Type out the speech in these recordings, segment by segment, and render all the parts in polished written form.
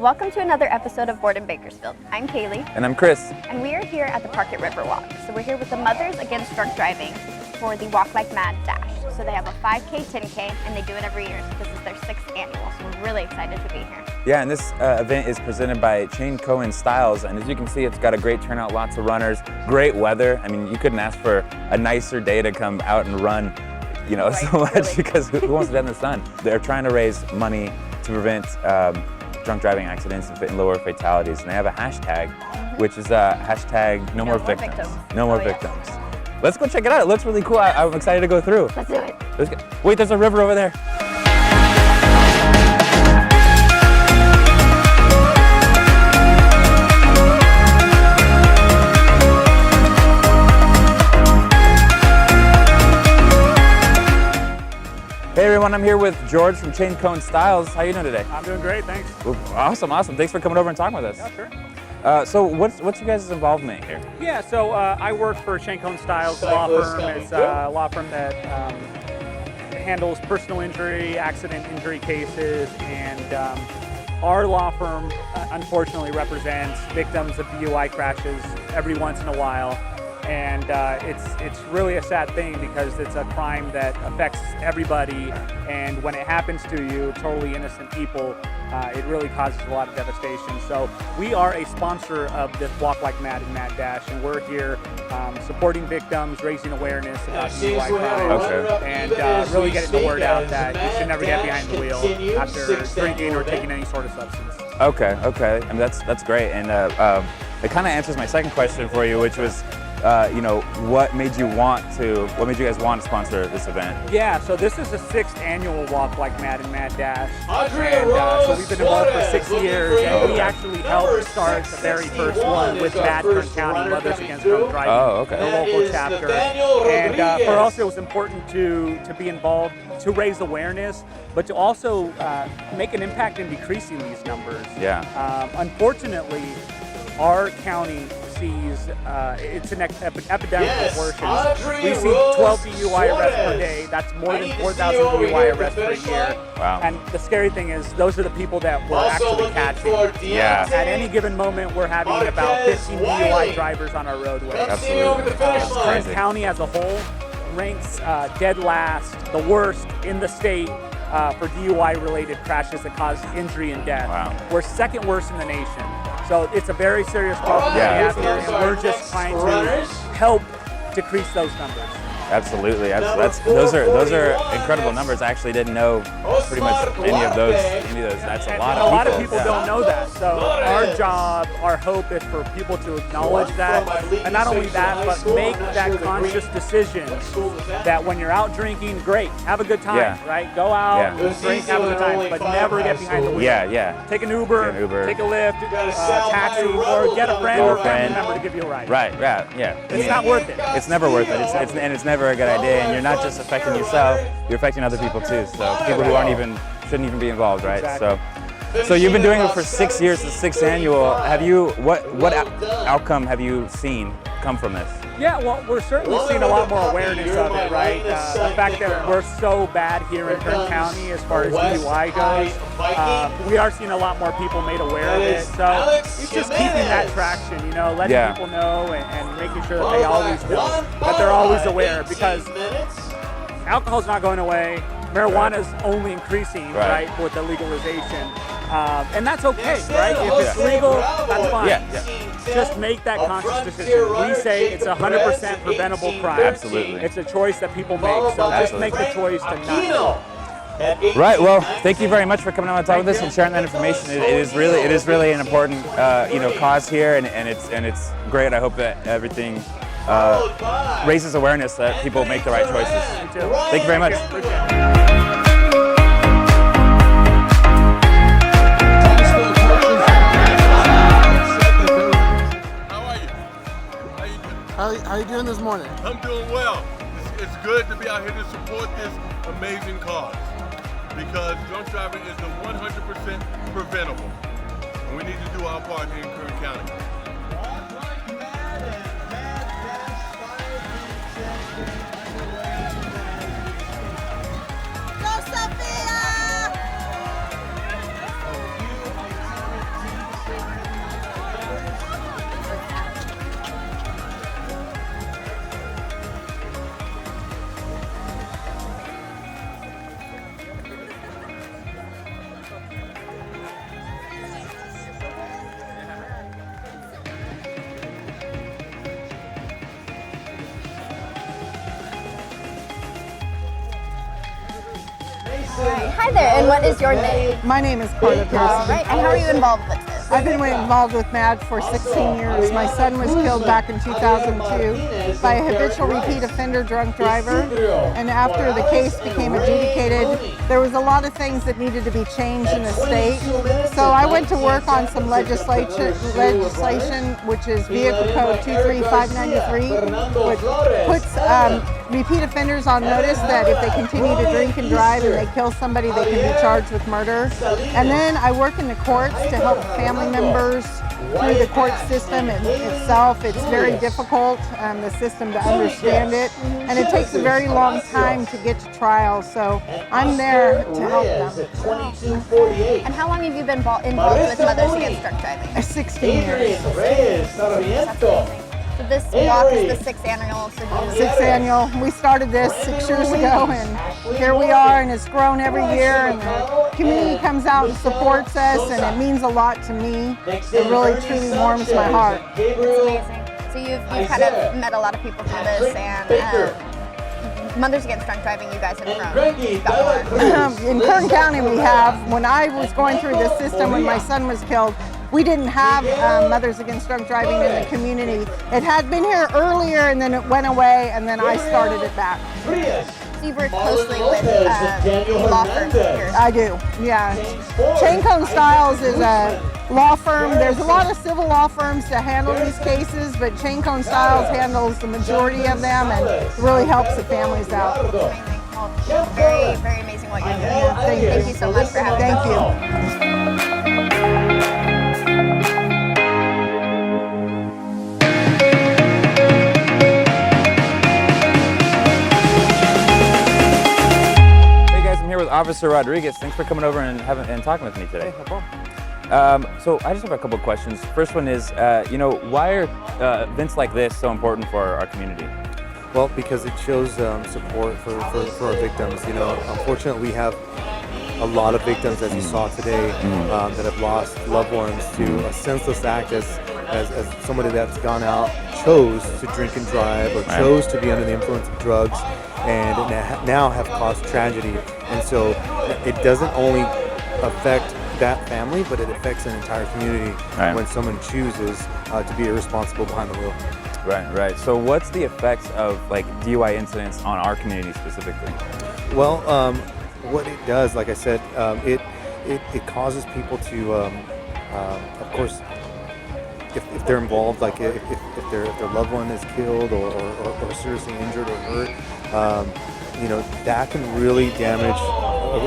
Welcome to another episode of Board in Bakersfield. I'm Kaylee. And I'm Chris. And we are here at the Park at River Walk. So we're here with the Mothers Against Drunk Driving for the Walk Like MADD Dash. So they have a 5K, 10K, and they do it every year. So this is their 6th annual, so we're really excited to be here. Yeah, and this event is presented by Kern Styles, and as you can see, it's got a great turnout, lots of runners, great weather. I mean, you couldn't ask for a nicer day to come out and run, you know, right, so much, really. Because who wants to be in the sun? They're trying to raise money to prevent drunk driving accidents and lower fatalities, and they have a hashtag, which is hashtag no more victims. No more victims. Let's go check it out. It looks really cool. I'm excited to go through. Let's do it. Let's go. Wait, there's a river over there. Hey everyone, I'm here with George from Kern Styles. How are you doing today? I'm doing great, thanks. Awesome. Thanks for coming over and talking with us. Yeah, sure. So what's your guys' involvement here? Yeah, so I work for Kern Styles law firm. It's a law firm that handles personal injury, accident injury cases, and our law firm unfortunately represents victims of DUI crashes every once in a while. And it's really a sad thing because it's a crime that affects everybody, and when it happens to you, totally innocent people, it really causes a lot of devastation. So we are a sponsor of this Walk Like MADD and MADD Dash, and we're here supporting victims, raising awareness about DUI crimes, and really getting the word out that you should never get behind the wheel after drinking or taking any sort of substance. Okay. I mean, that's great, and it kind of answers my second question for you, which was, you know, what made you guys want to sponsor this event? Yeah, so this is the 6th annual Walk Like MADD and MADD Dash, and so we've been involved for 6 years, and we actually helped start the very first one with MADD Kern County, Mothers Against Drunk Driving, the local chapter. And for us, it was important to be involved, to raise awareness, but to also make an impact in decreasing these numbers. Yeah. Unfortunately, our county sees it's an epidemic of abortions. We see 12 DUI arrests per day. That's more than 4,000 DUI arrests per year. Wow. And the scary thing is, those are the people that we're actually catching. Yeah. At any given moment, we're having about 15 DUI drivers on our roadway. Absolutely. Kern County as a whole ranks dead last, the worst in the state for DUI-related crashes that cause injury and death. Wow. We're second worst in the nation. So it's a very serious problem that we have here, and we're just trying to help decrease those numbers. Absolutely. Those are incredible numbers. I actually didn't know pretty much any of those. That's a lot of people. A lot of people don't know that. So our job, our hope is for people to acknowledge that, and not only that, but make that conscious decision that when you're out drinking, great, have a good time, right? Go out, drink, have a good time, but never get behind the wheel. Yeah. Take an Uber, take a Lyft, taxi, or get a friend or a family member to give you a ride. Right. Yeah. It's not worth it. It's never worth it. It's never a good idea, and you're not just affecting yourself, you're affecting other people too. So people who shouldn't even be involved, right? Exactly. So you've been doing it for 6 years, the 6th annual. What outcome have you seen come from this? Yeah, well, we're certainly seeing a lot more awareness of it, right? The fact that we're so bad here in Kern County as far as DUI goes, we are seeing a lot more people made aware of it. So it's just keeping that traction, you know, letting people know and making sure that they always know, that they're always aware, because alcohol's not going away. Marijuana is only increasing, right, with the legalization. And that's okay, right? If it's legal, that's fine. Yeah. Just make that conscious decision. We say it's 100% preventable crime. Absolutely. It's a choice that people make, so just make the choice to not. Right. Well, thank you very much for coming on and talking with us and sharing that information. It is really an important cause here, and it's great. I hope that everything raises awareness that people make the right choices. Thank you very much. How are you doing this morning? I'm doing well. It's good to be out here to support this amazing cause, because drunk driving is 100% preventable, and we need to do our part here in Kern County. Right. Hi there, and what is your name? My name is Gordo. All right, and how are you involved with this? I've been involved with MADD for 16 years. My son was killed back in 2002 by a habitual repeat offender drunk driver. And after the case became adjudicated, there was a lot of things that needed to be changed in the state. So I went to work on some legislation, which is Vehicle Code 23593, which puts repeat offenders on notice that if they continue to drink and drive and they kill somebody, they can be charged with murder. And then I work in the courts to help family members through the court system itself. It's very difficult, the system, to understand it, and it takes a very long time to get to trial, so I'm there to help them. And how long have you been involved with Mothers Against Drunk Driving? 16 years. That's amazing. So this walk is the 6th annual. Sixth annual. We started this 6 years ago, and here we are, and it's grown every year, and the community comes out and supports us, and it means a lot to me. It really, truly warms my heart. It's amazing. So you've kind of met a lot of people through this, and Mothers Against Drunk Driving, you guys have grown. You've got more. In Kern County, we have. When I was going through the system, when my son was killed, we didn't have Mothers Against Drunk Driving in the community. It had been here earlier, and then it went away, and then I started it back. So you work closely with law firms here. I do, yeah. Chain Cone Styles is a law firm. There's a lot of civil law firms that handle these cases, but Chain Cone Styles handles the majority of them and really helps the families out. It's amazing. Well, very, very amazing what you're doing. Thank you so much for having me. Thank you. With Officer Rodriguez. Thanks for coming over and talking with me today. No problem. So I just have a couple of questions. First one is, why are events like this so important for our community? Well, because it shows support for our victims. You know, unfortunately, we have a lot of victims, as you saw today, that have lost loved ones to a senseless act as somebody that's gone out, chose to drink and drive, or chose to be under the influence of drugs, and now have caused tragedy. And so it doesn't only affect that family, but it affects an entire community when someone chooses to be irresponsible behind the wheel. Right. So what's the effects of like DUI incidents on our community specifically? Well, what it does, like I said, it causes people to, of course, if they're involved, like if their loved one is killed or seriously injured or hurt, that can really damage.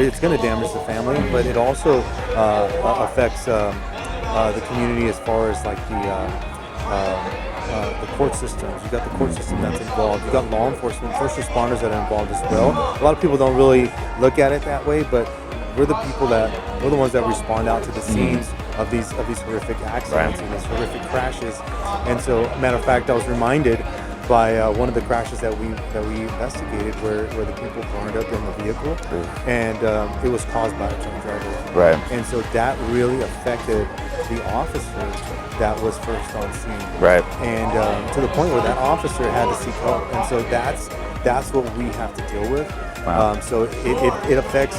It's going to damage the family, but it also affects the community as far as like the court systems. You got the court system that's involved. You got law enforcement, first responders that are involved as well. A lot of people don't really look at it that way, but we're the ones that respond out to the scenes of these horrific accidents and these horrific crashes. And so, matter of fact, I was reminded by one of the crashes that we investigated, where the people burned up in the vehicle, and it was caused by a drunk driver. Right. And so that really affected the officer that was first on scene. Right. And to the point where that officer had to seek help. And so that's what we have to deal with. Wow. So it affects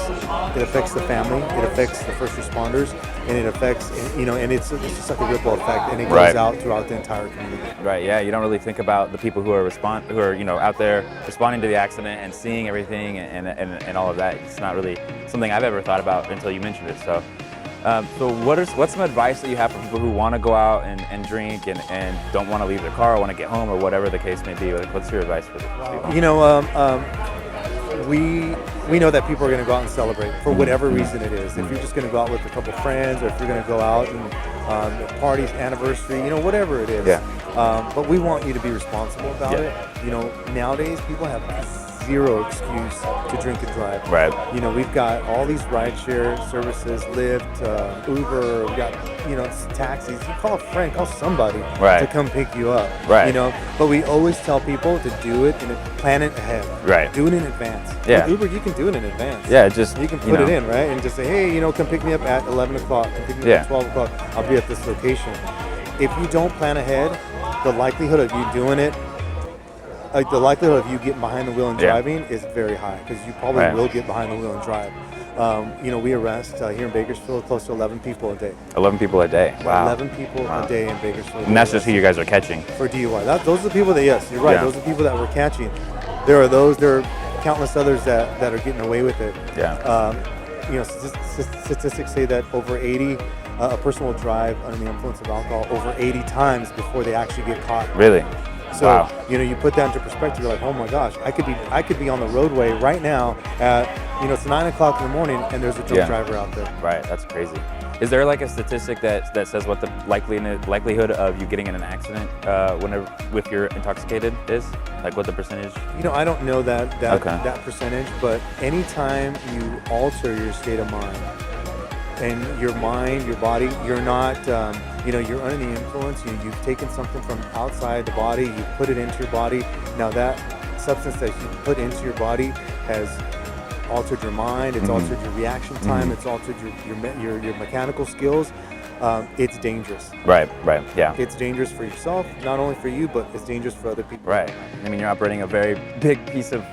the family, it affects the first responders, and it affects, and it's just like a ripple effect, and it goes out throughout the entire community. Right. Yeah. You don't really think about the people who are out there responding to the accident and seeing everything and all of that. It's not really something I've ever thought about until you mentioned it. So. So what's some advice that you have for people who want to go out and drink and don't want to leave their car or want to get home or whatever the case may be? What's your advice for people? We know that people are going to go out and celebrate for whatever reason it is. If you're just going to go out with a couple friends, or if you're going to go out and parties, anniversary, whatever it is. Yeah. But we want you to be responsible about it. Nowadays people have zero excuse to drink and drive. Right. We've got all these rideshare services, Lyft, Uber, we've got, taxis. You call a friend, call somebody to come pick you up. Right. But we always tell people to do it and plan it ahead. Right. Do it in advance. Yeah. With Uber, you can do it in advance. Yeah, you can put it in, right? And just say, hey, come pick me up at 11 o'clock, come pick me up at 12 o'clock. I'll be at this location. If you don't plan ahead, the likelihood of you doing it like the likelihood of you getting behind the wheel and Yeah. driving is very high because you probably Right. will get behind the wheel and drive. You know, we arrest here in Bakersfield close to 11 people a day. 11 people a day. Wow. 11 people a day in Bakersfield. And that's just who you guys are catching. For DUI. Those are the people that, yes, you're right. Yeah. Those are the people that we're catching. There are countless others that are getting away with it. Yeah. You know, statistics say that over 80, a person will drive under the influence of alcohol over 80 times before they actually get caught. Really? So, Wow. you know, you put that into perspective, you're like, oh my gosh, I could be on the roadway right now at, you know, it's 9 o'clock in the morning and there's a drunk Yeah. driver out there. Right, that's crazy. Is there like a statistic that says what the likelihood of you getting in an accident if you're intoxicated is? Like what the percentage? You know, I don't know that Okay. that percentage, but anytime you alter your state of mind and your mind, your body, you're not, you know, you're under the influence. You've taken something from outside the body, you put it into your body. Now that substance that you put into your body has altered your mind. It's altered your reaction time. It's altered your mechanical skills. It's dangerous. Right, yeah. It's dangerous for yourself, not only for you, but it's dangerous for other people. Right. I mean, you're operating a very big piece of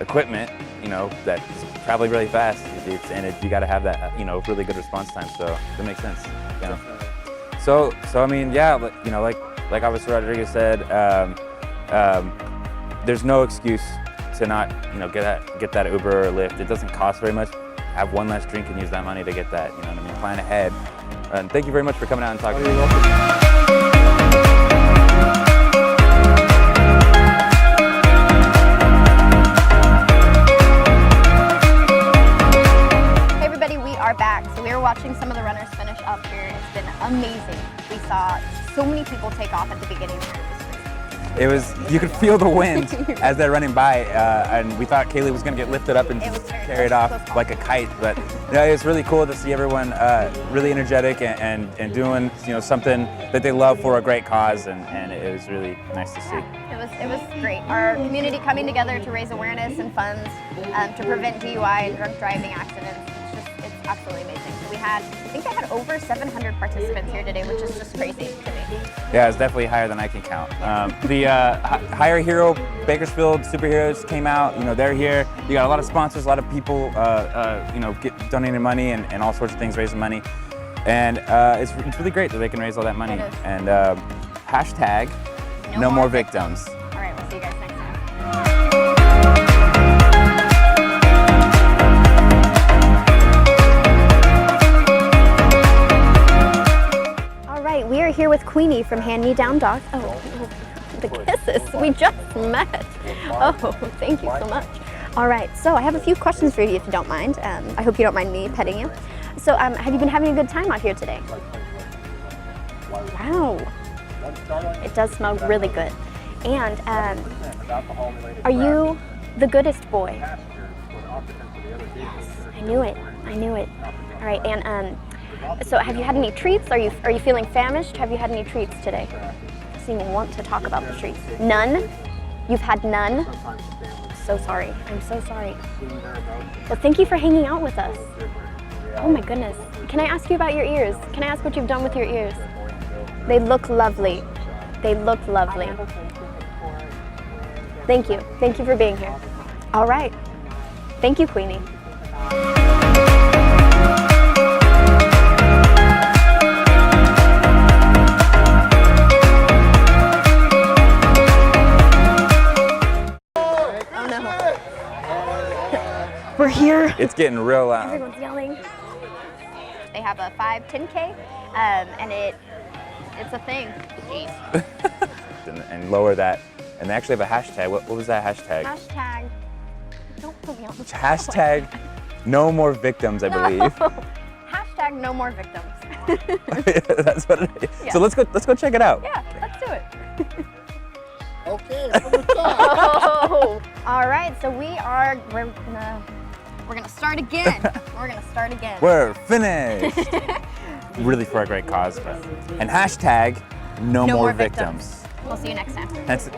equipment, you know, that's traveling really fast, you got to have that, you know, really good response time. So that makes sense. You know. So I mean, yeah, you know, like Officer Rodriguez said, there's no excuse to not, you know, get that Uber or Lyft. It doesn't cost very much. Have one less drink and use that money to get that. You know what I mean? Plan ahead. And thank you very much for coming out and talking to me. Hey everybody, we are back. So we were watching some of the runners finish up here. It's been amazing. We saw so many people take off at the beginning. It was, you could feel the wind as they're running by, and we thought Kaylee was going to get lifted up and It was just very carried close. off like a kite. But yeah, it was really cool to see everyone really energetic and doing, you know, something that they love for a great cause, and it was really nice to see. It was great. Our community coming together to raise awareness and funds to prevent DUI and drunk driving accidents. It's absolutely amazing. So I think they had over 700 participants here today, which is just crazy to me. Yeah, it's definitely higher than I can count. The Hire Hero Bakersfield superheroes came out. You know, they're here. You got a lot of sponsors, a lot of people, you know, donating money and all sorts of things, raising money. And it's really great that they can raise all that money. It is. And hashtag no more victims. All right, we'll see you guys next time. All right, we are here with Queenie from Hand Me Down Dogs. Oh, the kisses. We just met. Oh, thank you so much. All right, so I have a few questions for you if you don't mind. I hope you don't mind me petting you. So have you been having a good time out here today? Wow. It does smell really good. And are you the goodest boy? Yes, I knew it. All right, and so have you had any treats? Are you feeling famished? Have you had any treats today? Doesn't even want to talk about the treats. None? You've had none? So sorry. I'm so sorry. Well, thank you for hanging out with us. Oh my goodness. Can I ask you about your ears? Can I ask what you've done with your ears? They look lovely. They look lovely. Thank you. Thank you for being here. All right. Thank you, Queenie. Oh no. We're here. It's getting real loud. Everyone's yelling. They have a 5 10K, and it's a thing. Jeez. and lower that. And they actually have a hashtag. What was that hashtag? Hashtag. Don't put me on the spot. Hashtag no more victims, I believe. Hashtag no more victims. That's what it is. Yeah. So let's go check it out. Yeah, let's do it. Okay, from the top. Oh, all right. So we're gonna start again. We're gonna start again. We're finished. Really for a great cause. And hashtag no more victims. We'll see you next time. That's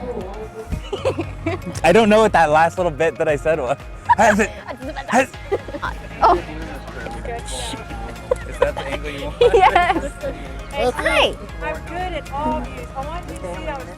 I don't know what that last little bit that I said was. Oh, Is that the angle you want? yes. Hi. I'm good at all of these. I want you to see that was